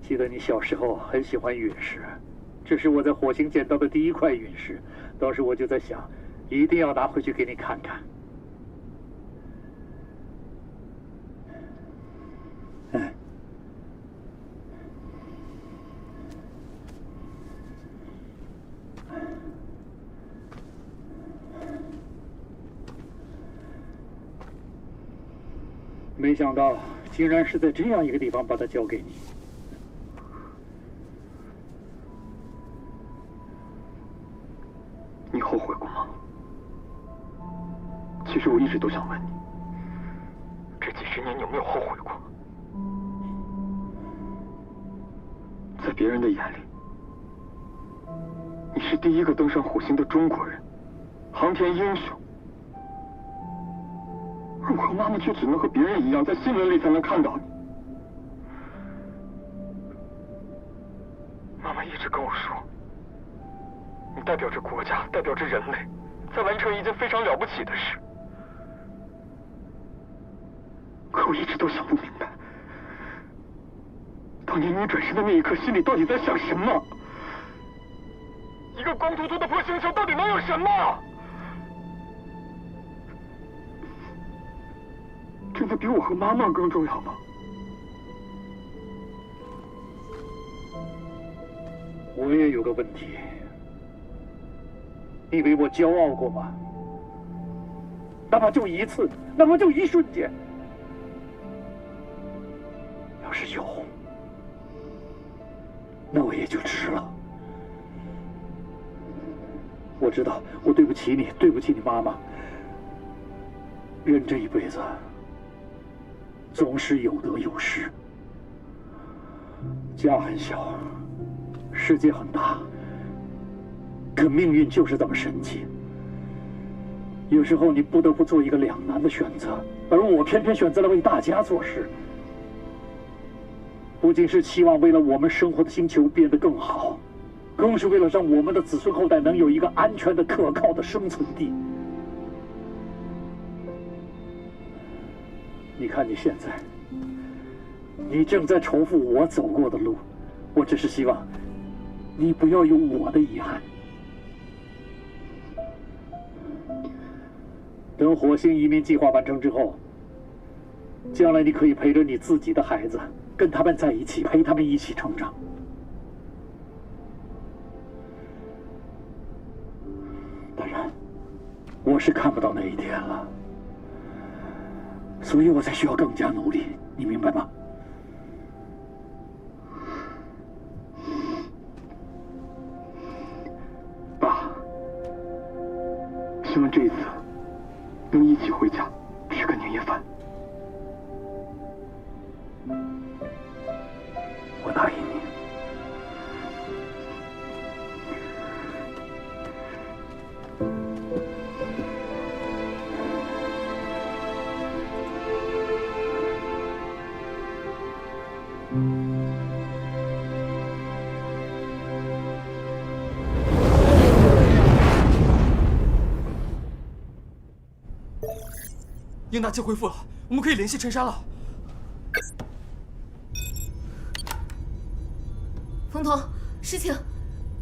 [SPEAKER 16] 记得你小时候很喜欢陨石，这是我在火星捡到的第一块陨石，当时我就在想，一定要拿回去给你看看。没想到竟然是在这样一个地方把它交给你。
[SPEAKER 12] 你后悔过吗？其实我一直都想问你，这几十年你有没有后悔过？在别人的眼里，你是第一个登上火星的中国人，航天英雄，而我和妈妈却只能和别人一样，在新闻里才能看到你。妈妈一直跟我说，你代表着国家，代表着人类，在完成一件非常了不起的事。可我一直都想不明白，当年你转身的那一刻，心里到底在想什么？一个光秃秃的破星球到底能有什么？真的比我和妈妈更重要吗？
[SPEAKER 16] 我也有个问题，你为我骄傲过吗？哪怕就一次，哪怕就一瞬间。要是有，那我也就值了。我知道我对不起你，对不起你妈妈。人这一辈子总是有得有失，家很小，世界很大，可命运就是这么神奇。有时候你不得不做一个两难的选择，而我偏偏选择了为大家做事。不仅是期望为了我们生活的星球变得更好，更是为了让我们的子孙后代能有一个安全的、可靠的生存地。你看你现在，你正在重复我走过的路，我只是希望你不要有我的遗憾。等火星移民计划完成之后，将来你可以陪着你自己的孩子，跟他们在一起，陪他们一起成长。当然，我是看不到那一天了，所以我才需要更加努力，你明白吗？
[SPEAKER 12] 爸，希望这一次能一起回家吃个年夜饭。
[SPEAKER 16] 我答应你。
[SPEAKER 1] 英达机恢复了，我们可以联系陈山了。
[SPEAKER 10] 冯童，事情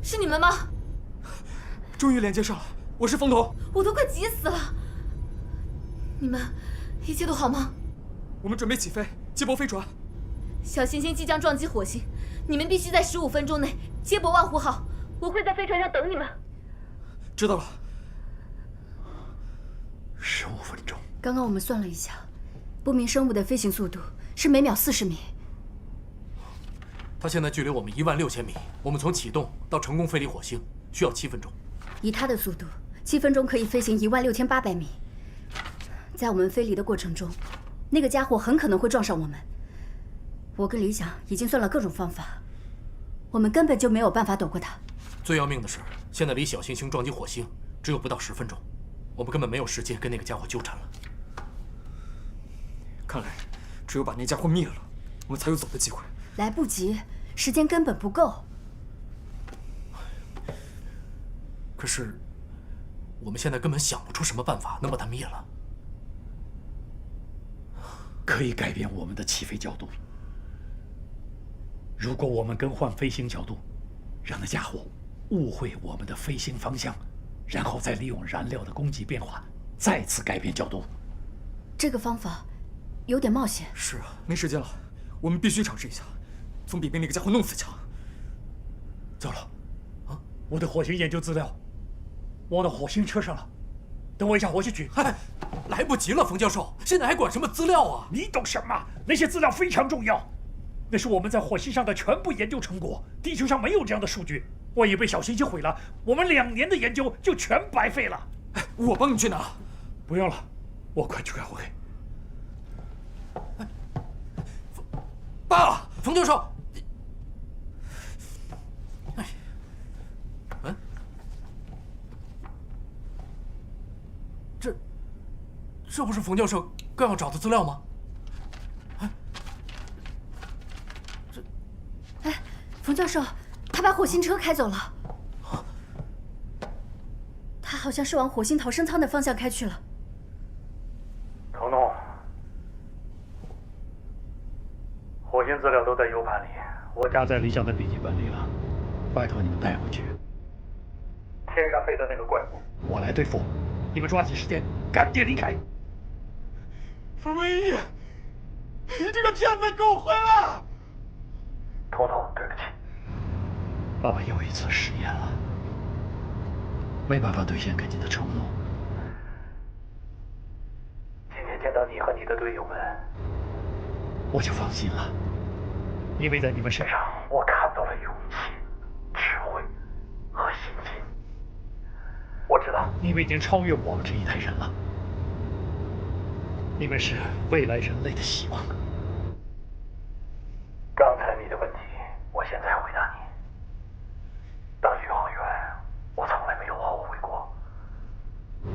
[SPEAKER 10] 是你们吗？
[SPEAKER 1] 终于连接上了，我是冯童。
[SPEAKER 10] 我都快急死了。你们一切都好吗？
[SPEAKER 1] 我们准备起飞，接驳飞船。
[SPEAKER 10] 小行星即将撞击火星，你们必须在15分钟内接驳万湖号。我会在飞船上等你们。
[SPEAKER 1] 知道了。
[SPEAKER 16] 15分钟。
[SPEAKER 2] 刚刚我们算了一下，不明生物的飞行速度是每秒40米。
[SPEAKER 7] 它现在距离我们16000米，我们从启动到成功飞离火星需要7分钟。
[SPEAKER 2] 以它的速度，7分钟可以飞行16800米。在我们飞离的过程中，那个家伙很可能会撞上我们。我跟李想已经算了各种方法，我们根本就没有办法躲过它。
[SPEAKER 7] 最要命的是，现在离小行星撞击火星只有不到10分钟。 我们根本没有时间跟那个家伙纠缠了。
[SPEAKER 1] 看来，只有把那家伙灭了，我们才有走的机会。
[SPEAKER 2] 来不及，时间根本不够。
[SPEAKER 7] 可是，我们现在根本想不出什么办法能把它灭了。
[SPEAKER 16] 可以改变我们的起飞角度。如果我们更换飞行角度，让那家伙误会我们的飞行方向。 然后再利用燃料的供给变化，再次改变角度。
[SPEAKER 2] 这个方法有点冒险。
[SPEAKER 1] 是啊，没时间了，我们必须尝试一下，总比被那个家伙弄死强。
[SPEAKER 16] 糟了，啊，我的火星研究资料忘到火星车上了，等我一下，我去取。
[SPEAKER 7] 哎，来不及了，冯教授，现在还管什么资料啊？
[SPEAKER 16] 你懂什么？那些资料非常重要，那是我们在火星上的全部研究成果，地球上没有这样的数据。 万一被小行星毁了，我们2年的研究就全白费了。
[SPEAKER 1] 哎，我帮你去拿。
[SPEAKER 16] 不用了，我快去开会。
[SPEAKER 7] 爸，冯教授，哎，嗯，这不是冯教授刚要找的资料吗？
[SPEAKER 2] 哎，冯教授。 他把火星车开走了，他好像是往火星逃生舱的方向开去了。
[SPEAKER 18] 彤彤，火星资料都在 U 盘里，我夹在李想的笔记本里了，拜托你们带回去。天上飞的那个怪物，我来对付，你们抓紧时间，赶紧离开。
[SPEAKER 14] 冯文义，你这个骗子给我回来！
[SPEAKER 18] 彤彤，对不起。 爸爸又一次食言了，没办法兑现给你的承诺。今天见到你和你的队友们，我就放心了，因为在你们身上我看到了勇气、智慧和信心。我知道你们已经超越我们这一代人了，你们是未来人类的希望。刚才你的问题，我现在回答你。 当宇航员，我从来没有后悔过，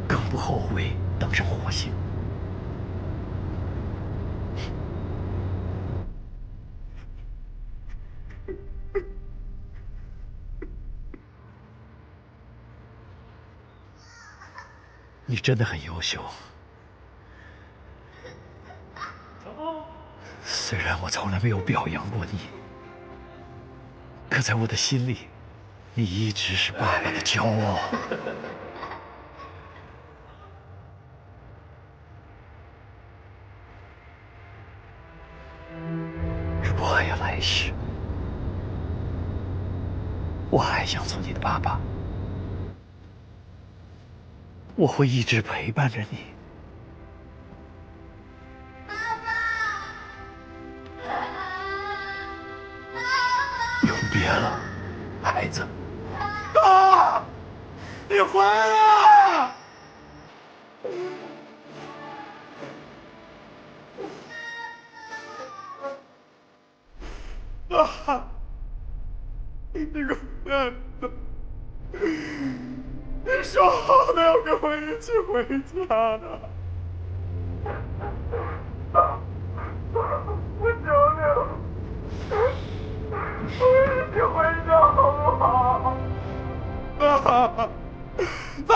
[SPEAKER 18] 更不后悔登上火星。你真的很优秀，虽然我从来没有表扬过你，可在我的心里。 你一直是爸爸的骄傲。如果还有来世，我还想做你的爸爸，我会一直陪伴着你。永别了，孩子。
[SPEAKER 14] 爸，你回来！啊！你这个骗子！你说好的要跟我一起回家的。我求你了，我一起回家好不好？ 爸！ 爸！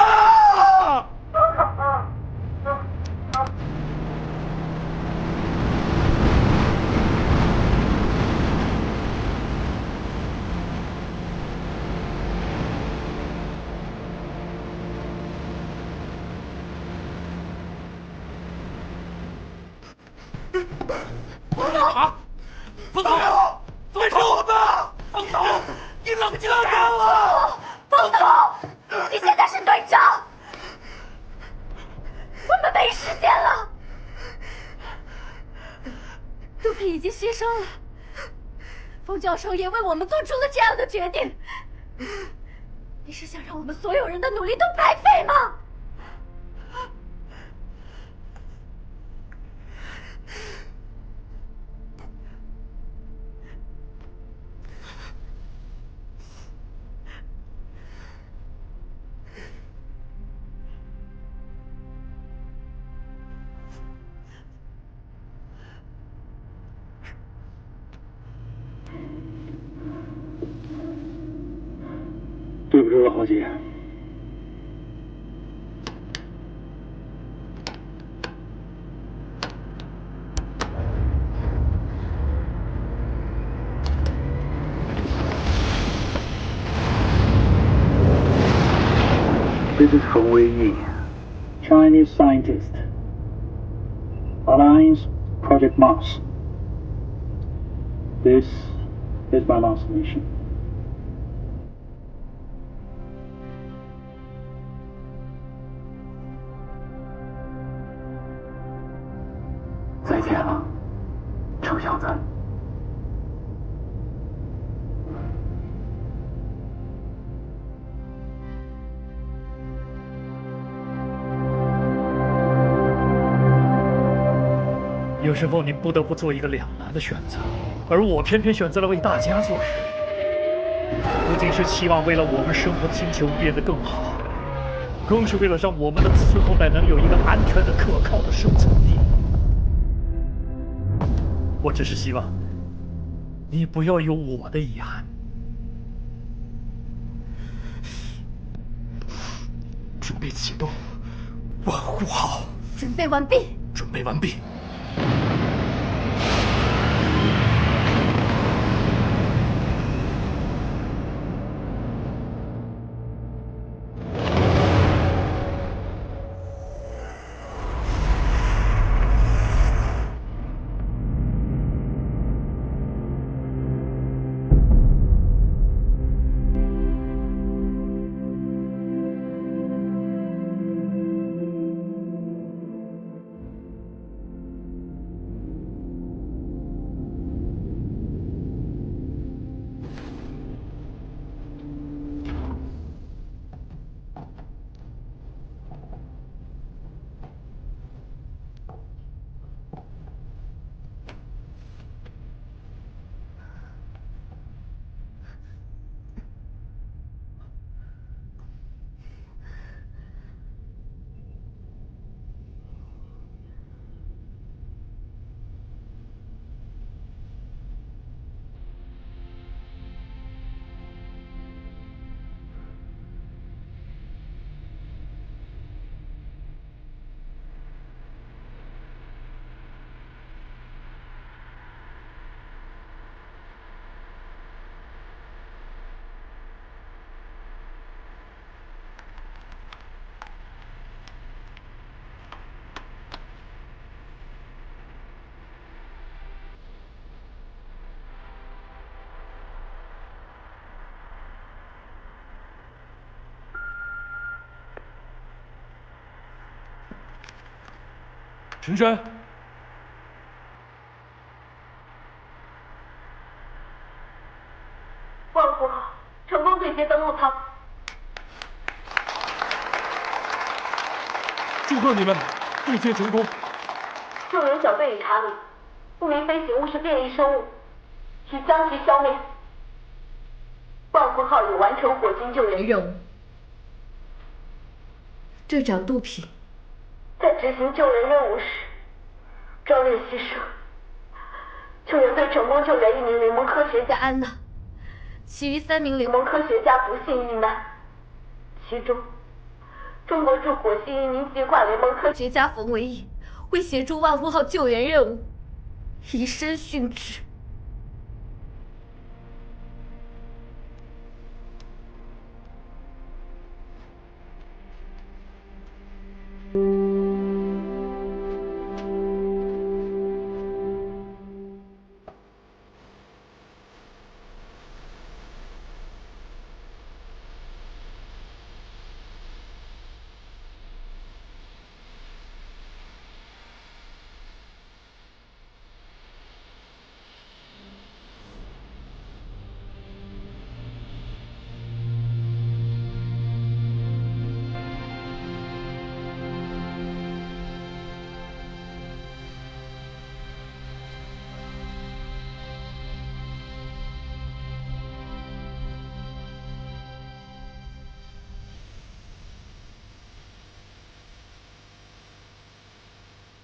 [SPEAKER 4] 冯总，冯总，还是我们！冯总，你冷静点啊！
[SPEAKER 13] 冯总，你现在是队长，我们没时间了。杜平已经牺牲了，冯教授也为我们做出了这样的决定。你是想让我们所有人的努力都白费吗？
[SPEAKER 12] 对不住了，豪杰。
[SPEAKER 9] This is Feng Weiyi, Chinese scientist. Alliance Project Mars. This is my last mission.
[SPEAKER 12] 再见了，程小子。
[SPEAKER 18] 有时候你不得不做一个两难的选择，而我偏偏选择了为大家做事，不仅是期望为了我们生活的星球变得更好，更是为了让我们的子孙后代能有一个安全的、可靠的生存地。我只是希望你不要有我的遗憾。准备启动，万户号。
[SPEAKER 13] 准备完毕。
[SPEAKER 18] 准备完毕。
[SPEAKER 8] 陈山，
[SPEAKER 3] 万户号成功对接登陆舱，
[SPEAKER 8] 祝贺你们对接成功。
[SPEAKER 3] 救援小队已查明，不明飞行物是变异生物，需将其消灭。万户号已完成火星救援任务。
[SPEAKER 13] 队长杜平。
[SPEAKER 3] 在执行救援任务时，壮烈牺牲。救援队成功救援1名联盟科学家安娜，其余3名联盟科学家不幸遇难。其中，中国驻火星移民计划联盟科学家冯维义为协助万户号救援任务，以身殉职。